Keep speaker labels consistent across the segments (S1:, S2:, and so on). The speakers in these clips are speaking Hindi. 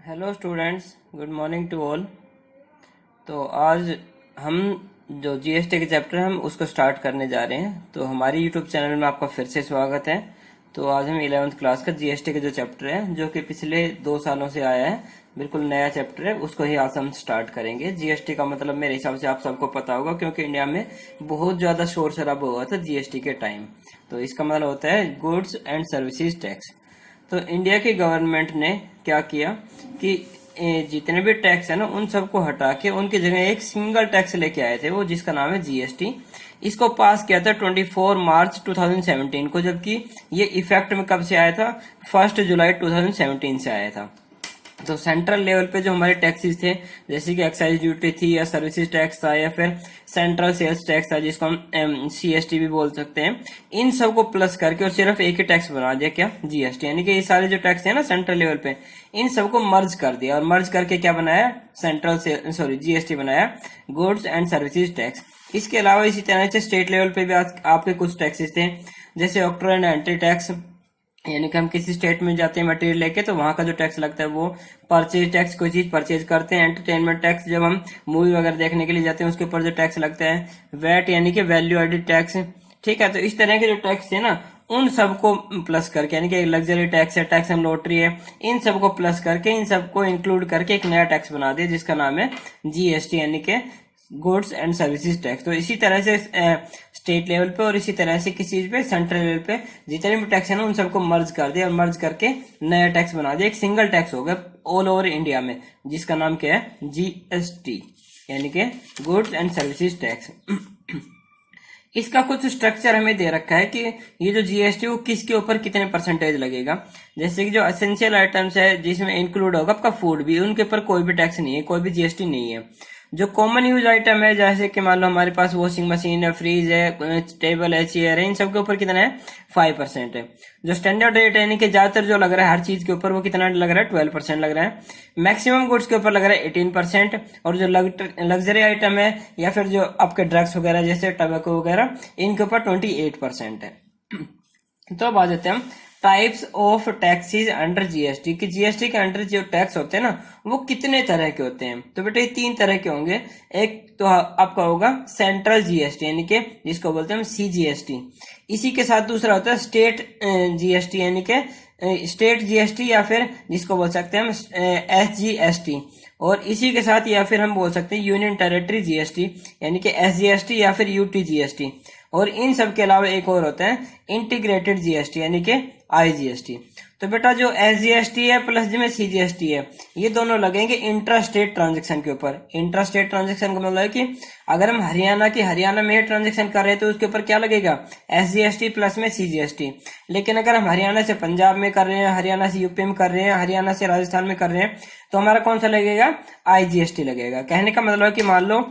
S1: Hello students, good morning to all. तो आज हम जो जीएसटी के चैप्टर है हम उसको स्टार्ट करने जा रहे हैं। तो हमारी यूट्यूब चैनल में आपका फिर से स्वागत है। तो आज हम 11वीं क्लास का जीएसटी का जो चैप्टर है जो कि पिछले 2 सालों से आया है, बिल्कुल नया चैप्टर है, उसको ही आज हम स्टार्ट करेंगे। जीएसटी का मतलब मेरे हिसाब से आप सबको पता होगा, क्योंकि इंडिया में बहुत ज्यादा शोर शराबा हुआ था जीएसटी के टाइम। तो इसका मतलब होता है गुड्स एंड सर्विसेज टैक्स। तो इंडिया की गवर्नमेंट ने क्या किया कि जितने भी टैक्स है ना उन सबको हटा के उनकी जगह एक सिंगल टैक्स लेके आए थे, वो जिसका नाम है जीएसटी। इसको पास किया था 24 मार्च 2017 को, जबकि ये इफेक्ट में कब से आया था? 1 जुलाई 2017 से आया था। तो सेंट्रल लेवल पे जो हमारे टैक्सेस थे, जैसे कि एक्साइज ड्यूटी थी या सर्विसेज टैक्स था या फिर सेंट्रल सेल्स टैक्स था जिसको हम सीएसटी भी बोल सकते हैं, इन सबको प्लस करके और सिर्फ एक ही टैक्स बना दिया, क्या? जीएसटी। यानी कि ये सारे जो टैक्स है ना सेंट्रल लेवल पे, इन सबको मर्ज कर दिया और मर्ज करके क्या बनाया? जीएसटी बनाया, गुड्स एंड सर्विसेज टैक्स। इसके अलावा इसी तरह से स्टेट लेवल पे भी आपके कुछ टैक्सेस थे, जैसे ऑक्ट्रा एंड एंट्री टैक्स। यानी कि हम किसी स्टेट में जाते हैं मटेरियल लेके, तो वहां का जो टैक्स लगता है वो परचेज टैक्स, कोई चीज परचेज करते हैं। एंटरटेनमेंट टैक्स, जब हम मूवी वगैरह देखने के लिए जाते हैं उसके ऊपर जो टैक्स लगता है। वैट यानी कि वैल्यू एडेड टैक्स। ठीक है, तो इस तरह के जो टैक्स है ना उन सबको प्लस करके, यानी कि लग्जरी टैक्स है, टैक्स एंड लॉटरी है, इन सबको प्लस करके, इन सबको इंक्लूड करके एक नया टैक्स बना दिया जिसका नाम है जीएसटी, यानी कि गुड्स एंड सर्विसेज टैक्स। तो इसी तरह से स्टेट लेवल पे और इसी तरह से किसी चीज पे सेंट्रल लेवल पे जितने भी टैक्स है ना उन सबको मर्ज कर दिया और मर्ज करके नया टैक्स बना दिया, एक सिंगल टैक्स हो गया ऑल ओवर इंडिया में, जिसका नाम क्या है? जीएसटी, यानी कि गुड्स एंड सर्विसेज टैक्स। इसका कुछ स्ट्रक्चर हमें दे रखा है कि ये जो जीएसटी वो किसके ऊपर कितने परसेंटेज लगेगा। जैसे कि जो एसेंशियल आइटम्स है जिसमें इंक्लूड होगा आपका फूड भी, उनके ऊपर कोई भी टैक्स नहीं है, कोई भी जीएसटी नहीं है। जो कॉमन यूज आइटम है, जैसे कि मान लो हमारे पास वॉशिंग मशीन है, फ्रिज है, टेबल है, चेयर है, इन सब के ऊपर कितना है? 5% है। जो स्टैंडर्ड रेट है, यानी कि ज्यादातर जो लग रहा है हर चीज के ऊपर, वो कितना लग रहा है? 12% लग रहा है। मैक्सिमम गुड्स के ऊपर लग रहा है 18%। और जो लग्जरी आइटम है या फिर जो आपके ड्रग्स वगैरह जैसे टबैको वगैरह, इनके ऊपर 28% है। तो अब आ जाते हैं हम types of taxes under GST, कि जीएसटी के अंडर जो टैक्स होते हैं ना वो कितने तरह के होते हैं। तो बेटा ये 3 तरह के होंगे। एक तो आपका होगा सेंट्रल जीएसटी, यानी कि जिसको बोलते हैं हम सीजीएसटी। इसी के साथ दूसरा होता है स्टेट जीएसटी, यानी कि स्टेट जीएसटी, या फिर जिसको बोल सकते हैं हम एसजीएसटी। और इसी के साथ या फिर हम बोल सकते हैं यूनियन टेरिटरी जीएसटी, यानी कि एसजीएसटी या फिर यूटीजीएसटी। और इन सब के अलावा एक और होता है इंटीग्रेटेड जीएसटी, यानी कि आईजीएसटी। तो बेटा जो एसजीएसटी है प्लस जिसमें सीजीएसटी है, ये दोनों लगेंगे इंट्रा स्टेट ट्रांजेक्शन के ऊपर। इंट्रा स्टेट ट्रांजेक्शन का मतलब है कि अगर हम हरियाणा में ट्रांजेक्शन कर रहे हैं तो उसके ऊपर क्या लगेगा? एसजीएसटी प्लस में सीजीएसटी। लेकिन अगर हम हरियाणा से पंजाब में कर रहे हैं, हरियाणा से यूपी में कर रहे हैं, हरियाणा से राजस्थान में कर रहे हैं, तो हमारा कौन सा लगेगा? आईजीएसटी लगेगा। कहने का मतलब है कि मान लो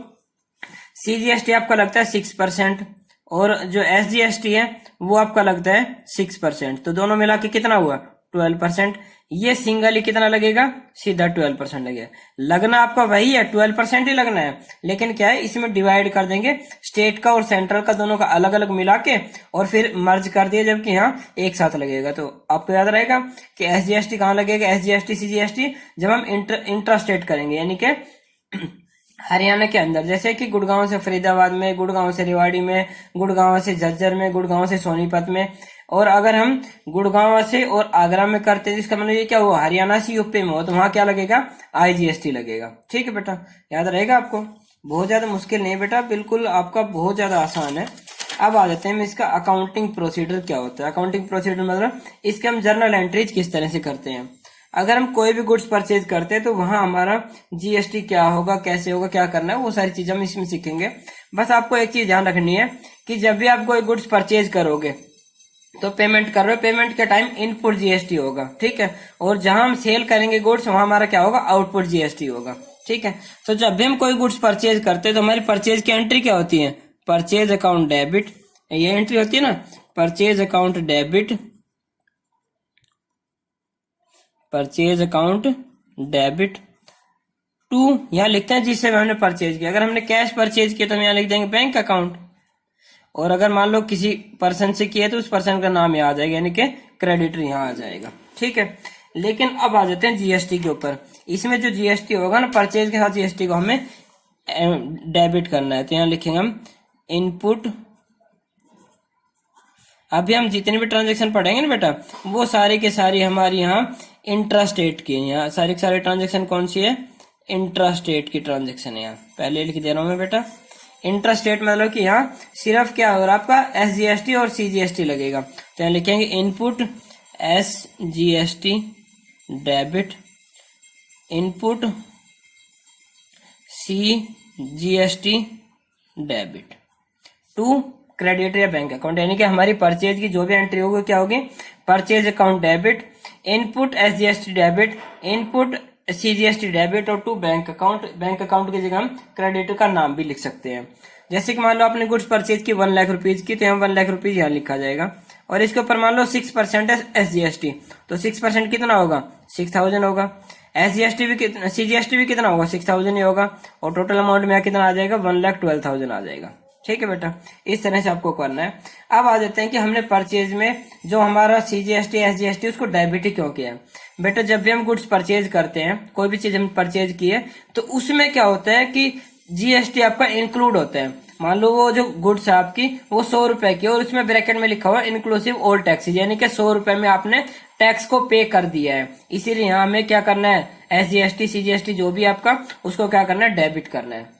S1: सीजीएसटी आपका लगता है 6% और जो एसजीएसटी है वो आपका लगता है 6%, तो दोनों मिला के कितना हुआ? 12%। ये सिंगल ही कितना लगेगा? सीधा 12% लगेगा। लगना आपका वही है, 12% ही लगना है, लेकिन क्या है इसमें डिवाइड कर देंगे स्टेट का और सेंट्रल का, दोनों का अलग अलग मिला के और फिर मर्ज कर दिया, जबकि यहाँ एक साथ लगेगा। तो आपको याद रहेगा कि एसजीएसटी कहाँ लगेगा? एसजीएसटी सीजीएसटी जब हम इंट्रा स्टेट करेंगे, यानी कि हरियाणा के अंदर, जैसे कि गुड़गांव से फरीदाबाद में, गुड़गांव से रेवाड़ी में, गुड़गांव से झज्जर में, गुड़गांव से सोनीपत में। और अगर हम गुड़गांव से और आगरा में करते हैं, जिसका मतलब ये क्या हुआ? हरियाणा से यूपी में हो, तो वहां क्या लगेगा? आईजीएसटी लगेगा। ठीक है बेटा, याद रहेगा आपको। बहुत ज्यादा मुश्किल नहीं बेटा, बिल्कुल आपका बहुत ज्यादा आसान है। अब आ जाते हैं इसका अकाउंटिंग प्रोसीजर क्या होता है। अकाउंटिंग प्रोसीजर मतलब इसके हम जर्नल एंट्रीज किस तरह से करते हैं। अगर हम कोई भी गुड्स परचेज करते हैं तो वहां हमारा जीएसटी क्या होगा, कैसे होगा, क्या करना है, वो सारी चीजें हम इसमें सीखेंगे। बस आपको एक चीज ध्यान रखनी है कि जब भी आप कोई गुड्स परचेज करोगे तो पेमेंट कर रहे हो, पेमेंट के टाइम इनपुट जीएसटी होगा। ठीक है, और जहां हम सेल करेंगे गुड्स वहां हमारा क्या होगा? आउटपुट जीएसटी होगा। ठीक है, तो जब भी हम कोई गुड्स परचेज करते हैं तो हमारी परचेज की एंट्री क्या होती है? परचेज अकाउंट डेबिट, ये एंट्री होती है ना, purchase account debit, purchase account debit to, यहां लिखते हैं जिससे हमने परचेज किया। अगर हमने कैश परचेज किया तो हम यहाँ लिख देंगे बैंक अकाउंट। और अगर मान लो किसी पर्सन से किया तो उस पर्सन का नाम यहाँ आ जाएगा, यानी कि क्रेडिटर यहाँ आ जाएगा। ठीक है, लेकिन अब आ जाते हैं जीएसटी के ऊपर। इसमें जो जीएसटी होगा ना, परचेज के साथ जीएसटी को हमें डेबिट करना है। तो यहाँ लिखेंगे हम इनपुट। अभी हम जितने भी ट्रांजेक्शन पढ़ेंगे ना बेटा, वो सारी के सारी हमारी यहाँ इंट्रास्टेट की। यहाँ सारी के सारी ट्रांजेक्शन कौन सी है? इंट्रास्टेट की ट्रांजेक्शन है। यहाँ पहले लिख दे रहा हूँ मैं बेटा। इंट्रास्टेट मतलब कि यहाँ सिर्फ क्या होगा आपका एसजीएसटी और सीजीएसटी लगेगा। तो यहाँ लिखेंगे input SGST debit, input CGST debit to credit या बैंक अकाउंट। यानी कि हमारी परचेज की जो भी एंट्री होगी क्या होगी? Purchase account debit, input SGST debit, input CGST debit और to bank account. Bank account की जगह हम क्रेडिटर का नाम भी लिख सकते हैं। जैसे कि मान लो आपने गुड्स परचेज की 1 लाख रुपीज की, तो यहाँ 1 लाख रुपीज यहाँ लिखा जाएगा। और इसके ऊपर मान लो 6% है एसजीएसटी, तो 6% कितना होगा? 6000 होगा। एसजीएसटी भी कितना, सीजीएसटी भी कितना होगा? 6000 ही होगा। और टोटल अमाउंट में कितना आ जाएगा? 1,12,000 आ जाएगा। ठीक है बेटा, इस तरह से आपको करना है। अब आ जाते हैं कि हमने परचेज में जो हमारा सीजीएसटी एसजीएसटी उसको डेबिट ही क्यों किया है। बेटा जब भी हम गुड्स परचेज करते हैं, कोई भी चीज हम परचेज की है, तो उसमें क्या होता है कि जीएसटी आपका इंक्लूड होता है। मान लो वो जो गुड्स है आपकी वो 100 रुपए की, और उसमें ब्रैकेट में लिखा हुआ इंक्लूसिव ऑल टैक्सेस, यानी कि 100 रुपए में आपने टैक्स को पे कर दिया है। इसीलिए यहाँ हमें क्या करना है? एसजीएसटी सीजीएसटी जो भी आपका, उसको क्या करना है? डेबिट करना है।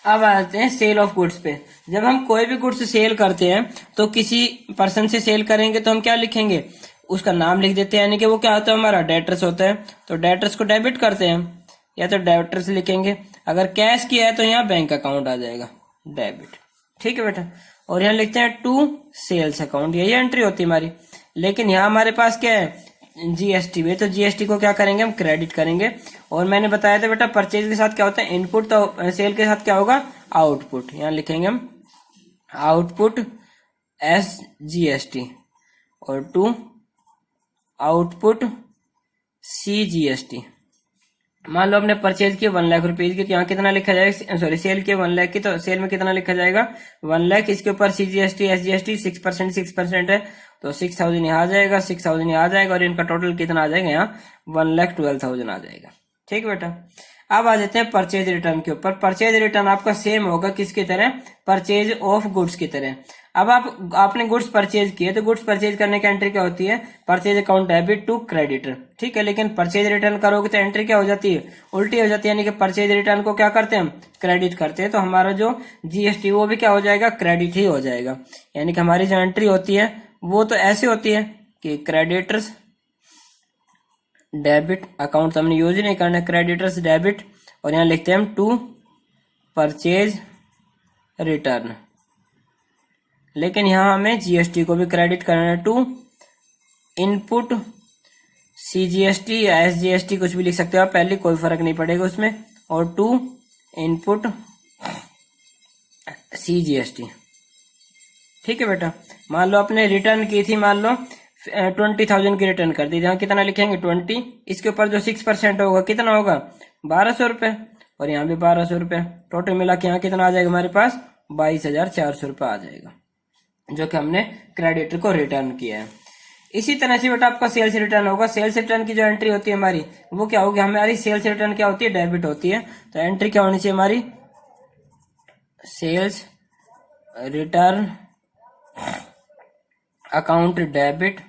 S1: अब आते हैं सेल ऑफ गुड्स पे। जब हम कोई भी गुड्स सेल करते हैं तो किसी पर्सन से सेल करेंगे तो हम क्या लिखेंगे? उसका नाम लिख देते हैं। यानी कि वो क्या होता है? हमारा डेटर्स होता है। तो डेटर्स को डेबिट करते हैं, या तो डेटर्स लिखेंगे। अगर कैश किया है तो यहाँ बैंक अकाउंट आ जाएगा, डेबिट। ठीक है बेटा। और यहाँ लिखते हैं टू सेल्स अकाउंट, यही एंट्री होती है हमारी। लेकिन यहाँ हमारे पास क्या है? जीएसटी में। तो जीएसटी को क्या करेंगे? हम क्रेडिट करेंगे। और मैंने बताया था बेटा परचेज के साथ क्या होता है? इनपुट। तो सेल के साथ क्या होगा? आउटपुट। यहाँ लिखेंगे हम आउटपुट एस जीएसटी और टू आउटपुट सी जीएसटी। मान लो आपने परचेज की 1 लाख रुपीज की, तो यहाँ कितना लिखा जाएगा? सॉरी, सेल की 1 लाख की, तो सेल में कितना लिखा जाएगा? 1 लाख। इसके ऊपर सीजीएसटी एसजीएसटी 6% है, तो 6000 यहाँ आ जाएगा, 6000 यहाँ आ जाएगा, और इनका टोटल कितना आ जाएगा? यहाँ 1,12,000 आ जाएगा। ठीक है बेटा। अब आ जाते हैं परचेज रिटर्न के ऊपर। परचेज रिटर्न आपका सेम होगा किसकी तरह? परचेज ऑफ गुड्स की तरह। अब आपने गुड्स परचेज किए, तो गुड्स परचेज करने की एंट्री क्या होती है? Purchase account debit to creditor. ठीक है। लेकिन परचेज रिटर्न करोगे तो एंट्री क्या हो जाती है? उल्टी हो जाती है। यानी कि परचेज रिटर्न को क्या करते हैं? हम क्रेडिट करते हैं। तो हमारा जो जीएसटी वो भी क्या हो जाएगा? क्रेडिट ही हो जाएगा। यानी कि हमारी जो एंट्री होती है वो तो ऐसे होती है कि क्रेडिटर्स डेबिट, अकाउंट तो हमने यूज ही नहीं करना, क्रेडिटर्स डेबिट, और यहाँ लिखते हैं हम टू परचेज रिटर्न। लेकिन यहाँ हमें जीएसटी को भी क्रेडिट करना है, टू इनपुट सीजीएसटी या एसजीएसटी, कुछ भी लिख सकते हो आप, पहले कोई फर्क नहीं पड़ेगा उसमें, और टू इनपुट सीजीएसटी। ठीक है बेटा। मान लो आपने रिटर्न की थी, मान लो 20,000 की रिटर्न कर दी, यहाँ कितना लिखेंगे? 20। इसके ऊपर जो 6% होगा कितना होगा? 1200 रुपए, और यहाँ भी 1200 रुपए। टोटल मिला के यहाँ कितना आ जाएगा हमारे पास? 22,400 रुपए आ जाएगा, जो कि हमने क्रेडिटर को रिटर्न किया है। इसी तरह से बेटा आपका सेल्स रिटर्न होगा। सेल्स रिटर्न की जो एंट्री होती है हमारी वो क्या होगी? हमारी सेल्स रिटर्न क्या होती है? डेबिट होती है। तो एंट्री क्या होनी चाहिए हमारी? Sales return account debit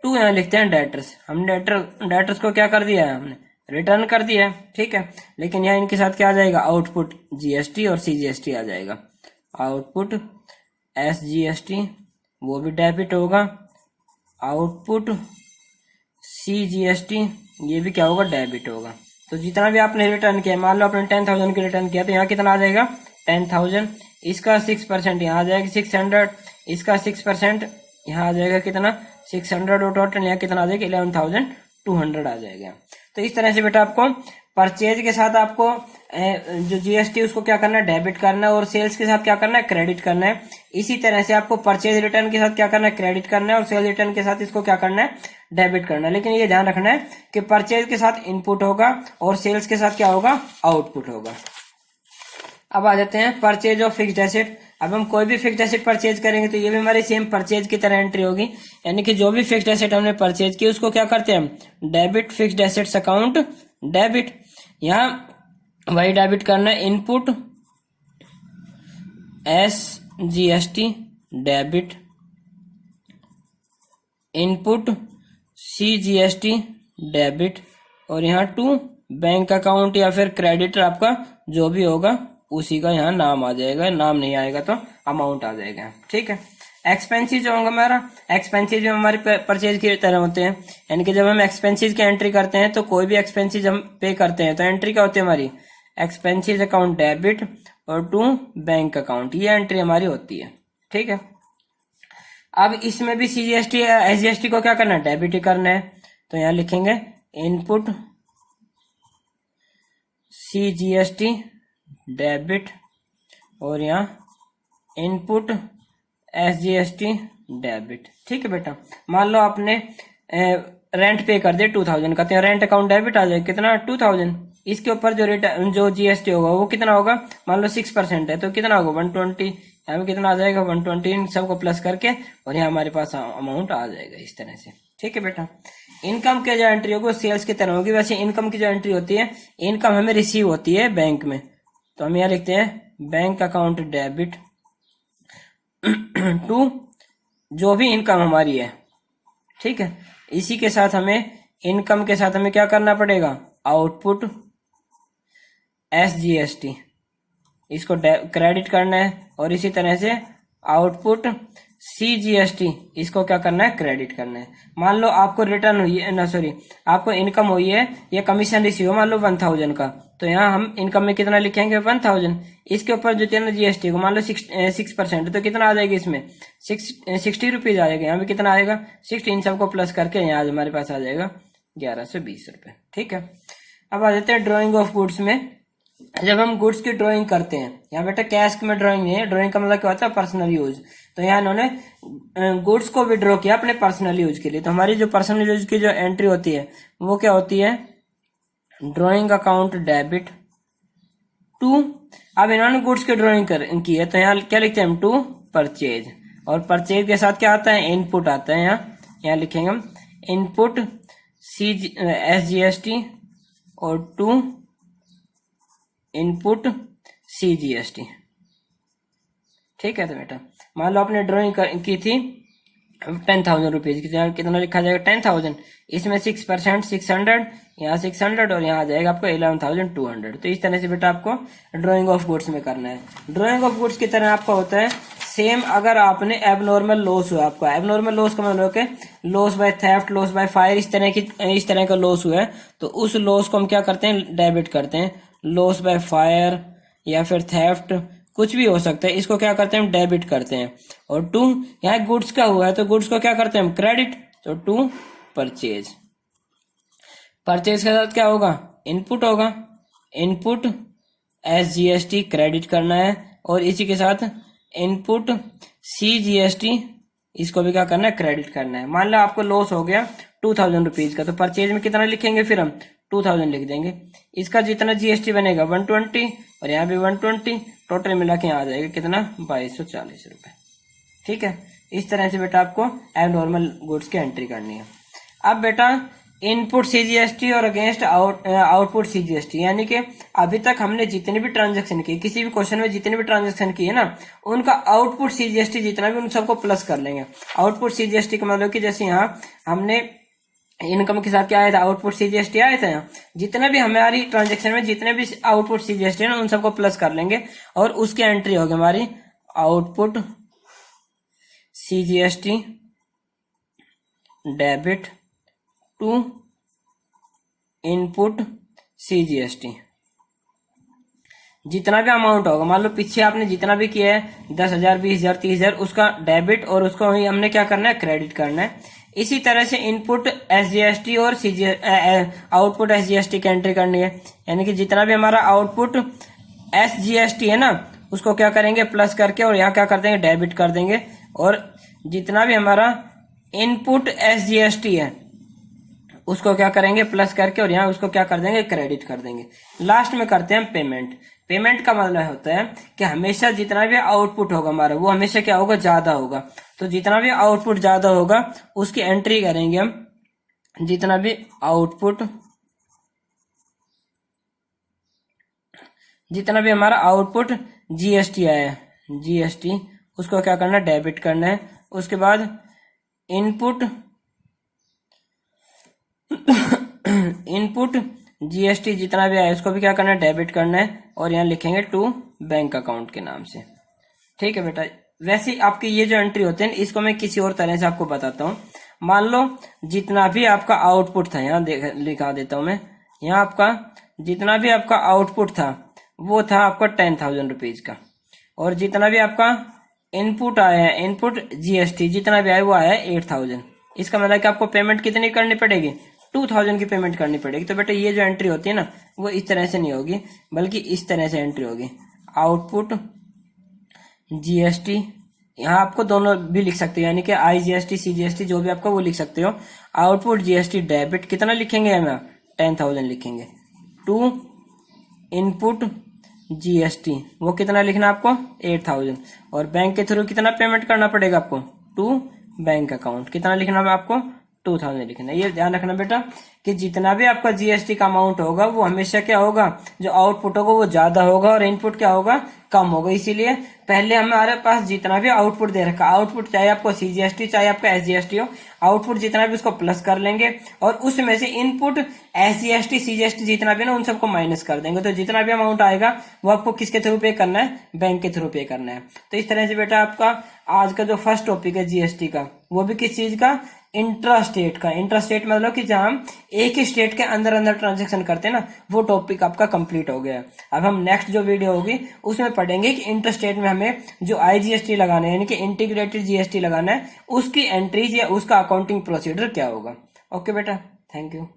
S1: to, यहाँ लिखते हैं डेटर्स। हमने डेटर्स को क्या कर दिया है? हमने रिटर्न कर दिया है। ठीक है। लेकिन यहाँ इनके साथ क्या आ जाएगा? आउटपुट जीएसटी और सीजीएसटी आ जाएगा। आउटपुट एसजीएसटी वो भी डेबिट होगा, आउटपुट सीजीएसटी ये भी क्या होगा? डेबिट होगा। तो जितना भी आपने रिटर्न किया, मान लो आपने 10,000 की रिटर्न किया, तो यहाँ कितना आ जाएगा? 10,000। इसका 6% यहाँ आ जाएगा 600, इसका 6% यहाँ आ जाएगा कितना? 600, और टोटल यहाँ कितना आ जाएगा? 11,200 आ जाएगा। तो इस तरह से बेटा आपको परचेज के साथ आपको जो जीएसटी उसको क्या करना है? डेबिट करना है, और सेल्स के साथ क्या करना है? क्रेडिट करना है। इसी तरह से आपको परचेज रिटर्न के साथ क्या करना है? क्रेडिट करना है, और सेल रिटर्न के साथ इसको क्या करना है? डेबिट करना है। लेकिन ये ध्यान रखना है कि परचेज के साथ इनपुट होगा और सेल्स के साथ क्या होगा? आउटपुट होगा। अब आ जाते हैं परचेज ऑफ फिक्स्ड एसेट। अब हम कोई भी फिक्स्ड एसेट परचेज करेंगे तो ये भी हमारी सेम परचेज की तरह एंट्री होगी, यानी कि जो भी फिक्स्ड एसेट हमने परचेज की उसको क्या करते हैं हम, debit fixed assets account debit. यहाँ वही डेबिट करना है, input SGST debit, input CGST debit, और यहाँ टू बैंक अकाउंट या फिर क्रेडिटर आपका जो भी होगा उसी का यहाँ नाम आ जाएगा, नाम नहीं आएगा तो अमाउंट आ जाएगा। ठीक है। एक्सपेंसेस जो होगा हमारा, एक्सपेंसेस जो हमारे परचेज की तरह होते हैं, यानी कि जब हम एक्सपेंसेस की एंट्री करते हैं तो कोई भी एक्सपेंसेस हम पे करते हैं तो एंट्री क्या होती है हमारी, एक्सपेंसेस अकाउंट डेबिट और टू बैंक अकाउंट, ये एंट्री हमारी होती है। ठीक है। अब इसमें भी CGST SGST को क्या करना है, डेबिट ही करना है, तो यहाँ लिखेंगे इनपुट CGST डेबिट और यहाँ इनपुट SGST डेबिट। ठीक है बेटा। मान लो आपने रेंट पे कर दिया 2000 का, तो रेंट अकाउंट डेबिट आ जाएगा कितना, 2000। इसके ऊपर जो GST होगा वो कितना होगा, मान लो 6% है तो कितना होगा 120, यहाँ पे कितना आ जाएगा 120, इन सबको प्लस करके और यहाँ हमारे पास अमाउंट आ जाएगा इस तरह से। ठीक है बेटा। इनकम की जो एंट्री होगी वो सेल्स की तरह होगी। वैसे इनकम की जो एंट्री होती है, इनकम हमें रिसीव होती है बैंक में, तो हम यहाँ लिखते हैं बैंक अकाउंट डेबिट टू जो भी इनकम हमारी है। ठीक है। इसी के साथ हमें इनकम के साथ हमें क्या करना पड़ेगा, आउटपुट SGST इसको क्रेडिट करना है, और इसी तरह से आउटपुट CGST इसको क्या करना है, क्रेडिट करना है। मान लो आपको रिटर्न हुई है ना, सॉरी, आपको इनकम हुई है, ये कमीशन रिसीव मान लो 1000 का, तो यहाँ हम इनकम में कितना लिखेंगे 1000। इसके ऊपर जो है ना GST को मान लो 6%, तो कितना आ जाएगा इसमें 60 रुपीज आ जाएगा, यहाँ पे कितना आएगा 60, इन सबको प्लस करके यहाँ हमारे पास आ जाएगा 1120 रुपए। ठीक है। अब आ जाते हैं ड्रॉइंग ऑफ गुड्स में। जब हम गुड्स की ड्राइंग करते हैं, यहाँ बेटा कैश में ड्राइंग नहीं है, ड्राइंग का मतलब क्या होता है, पर्सनल यूज। तो यहाँ इन्होंने गुड्स को विड्रॉ किया अपने पर्सनल यूज के लिए, तो हमारी जो पर्सनल यूज की जो एंट्री होती है वो क्या होती है, ड्राइंग अकाउंट डेबिट टू, अब इन्होंने गुड्स की ड्राइंग की है तो यहाँ क्या लिखते हैं हम, टू परचेज, और परचेज के साथ क्या आता है, इनपुट आता है। यहाँ लिखेंगे हम इनपुट SGST और टू इनपुट CGST। ठीक है। तो बेटा मान लो आपने ड्राइंग की थी 10,000 रुपीज की, कितना लिखा जाएगा 10,000, इसमें 6% 600, यहाँ 600 और यहाँ आ जाएगा आपको 11,200। तो इस तरह से बेटा आपको ड्राइंग ऑफ गुड्स में करना है। ड्राइंग ऑफ गुड्स की तरह आपका होता है सेम, अगर आपने एबनॉर्मल लॉस हुआ, आपका एबनॉर्मल लॉस का मतलब है loss by theft, loss by fire, इस तरह का लॉस हुआ है, तो उस लॉस को हम क्या करते हैं, डेबिट करते हैं। लॉस बाय फायर या फिर थेफ्ट कुछ भी हो सकता है, इसको क्या करते हैं हम, डेबिट करते हैं। और टू, यहाँ गुड्स का हुआ है तो गुड्स को क्या करते हैं हम, क्रेडिट, तो टू परचेज। परचेज के साथ क्या होगा, इनपुट होगा, इनपुट SGST क्रेडिट करना है, और इसी के साथ इनपुट CGST इसको भी क्या करना है, क्रेडिट करना है। मान लो आपको लॉस हो गया 2000 रुपीज का, तो परचेज में कितना लिखेंगे फिर हम, 2000 लिख देंगे। इसका जितना GST बनेगा 120 और यहाँ भी 120, टोटल मिला के यहाँ आ जाएगा कितना, 2240 रुपए। ठीक है। इस तरह से बेटा आपको एबनॉर्मल गुड्स की एंट्री करनी है। अब बेटा इनपुट CGST और अगेंस्ट आउटपुट CGST, यानी कि अभी तक हमने जितने भी ट्रांजेक्शन किए, किसी भी क्वेश्चन में जितने भी ट्रांजेक्शन किए ना, उनका आउटपुट CGST जितना भी उन सबको प्लस कर लेंगे। आउटपुट CGST का मतलब कि जैसे यहाँ हमने इनकम के साथ क्या आया था, आउटपुट CGST आया था, यहाँ जितने भी हमारी ट्रांजेक्शन में जितने भी आउटपुट CGST है ना, उन सबको प्लस कर लेंगे, और उसकी एंट्री होगी हमारी output CGST debit to input CGST। जितना भी अमाउंट होगा, मान लो पीछे आपने जितना भी किया है 10,000 20,000 30,000, उसका डेबिट और उसको ही हमने क्या करना है, क्रेडिट करना है। इसी तरह से इनपुट SGST और आउटपुट SGST की एंट्री करनी है, यानी कि जितना भी हमारा आउटपुट SGST है ना, उसको क्या करेंगे, प्लस करके और यहाँ क्या कर देंगे, डेबिट कर देंगे। और जितना भी हमारा इनपुट SGST है उसको क्या करेंगे प्लस करके, और यहाँ उसको क्या कर देंगे क्रेडिट कर देंगे। लास्ट में करते हैं पेमेंट। पेमेंट का मतलब होता है कि हमेशा जितना भी आउटपुट होगा हमारा वो हमेशा क्या होगा ज्यादा होगा। तो जितना भी आउटपुट ज्यादा होगा उसकी एंट्री करेंगे हम। जितना भी हमारा आउटपुट जीएसटी आया है, जीएसटी उसको क्या करना है डेबिट करना है। उसके बाद इनपुट जीएसटी जितना भी आया उसको भी क्या करना है डेबिट करना है, और यहाँ लिखेंगे टू बैंक अकाउंट के नाम से। ठीक है बेटा। वैसे आपकी ये जो एंट्री होते हैं इसको मैं किसी और तरह से आपको बताता हूँ। मान लो जितना भी आपका आउटपुट था, यहाँ लिखा देता हूं मैं, यहाँ आपका जितना भी आपका आउटपुट था वो था आपका 10,000 रुपीज का, और जितना भी आपका इनपुट आया है, इनपुट जीएसटी जितना भी आया वो आया है 8,000। इसका मतलब कि आपको पेमेंट कितनी करनी पड़ेगी 2,000 की पेमेंट करनी पड़ेगी। तो बेटा ये जो एंट्री होती है ना वो इस तरह से नहीं होगी, बल्कि इस तरह से एंट्री होगी। आउटपुट जीएसटी, यहाँ आपको दोनों भी लिख सकते हो, यानी कि IGST CGST जो भी आपका वो लिख सकते हो। आउटपुट जीएसटी डेबिट कितना लिखेंगे हम 10,000 लिखेंगे। टू इनपुट जीएसटी वो कितना लिखना आपको 8,000, और बैंक के थ्रू कितना पेमेंट करना पड़ेगा आपको टू बैंक अकाउंट कितना लिखना है आपको 2,000 लिखना। ये ध्यान रखना बेटा कि जितना भी आपका जीएसटी का अमाउंट होगा वो हमेशा क्या होगा, जो आउटपुट होगा वो ज्यादा होगा और इनपुट क्या होगा कम होगा। इसीलिए पहले हमारे पास जितना भी आउटपुट दे रखा, आउटपुट चाहे आपको सीजीएसटी चाहे आपका एसजीएसटी हो, आउटपुट जितना भी उसको प्लस कर लेंगे, और उसमें से इनपुट एसजीएसटी सीजीएसटी जितना भी ना उन सबको माइनस कर देंगे। तो जितना भी अमाउंट आएगा वो आपको किसके थ्रू पे करना है, बैंक के थ्रू पे करना है। तो इस तरह से बेटा आपका आज का जो फर्स्ट टॉपिक है जीएसटी का, वो भी किस चीज का, इंट्रास्टेट का। इंट्रास्टेट मतलब कि जहां हम एक ही स्टेट के अंदर अंदर ट्रांजेक्शन करते हैं ना, वो टॉपिक आपका कंप्लीट हो गया। अब हम नेक्स्ट जो वीडियो होगी उसमें पढ़ेंगे कि इंट्रास्टेट में हमें जो आईजीएसटी लगाना है, यानी कि इंटीग्रेटेड जीएसटी लगाना है, उसकी एंट्रीज या उसका अकाउंटिंग प्रोसीजर क्या होगा। ओके बेटा, थैंक यू।